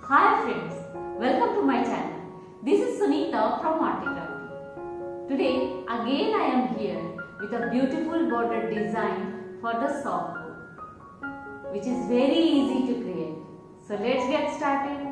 Hi friends, welcome to my channel. This is Sunita from ARTY KRAFTY. Today again I am here with a beautiful border design for the soft board, which is very easy to create. So let's get started.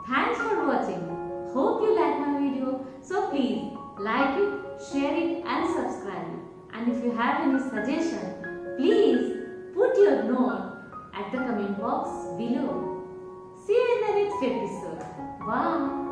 Thanks for watching. Hope you like my video. So please like it, share it and subscribe it. And if you have any suggestion, please put your note at the comment box below. See you in the next episode. Bye.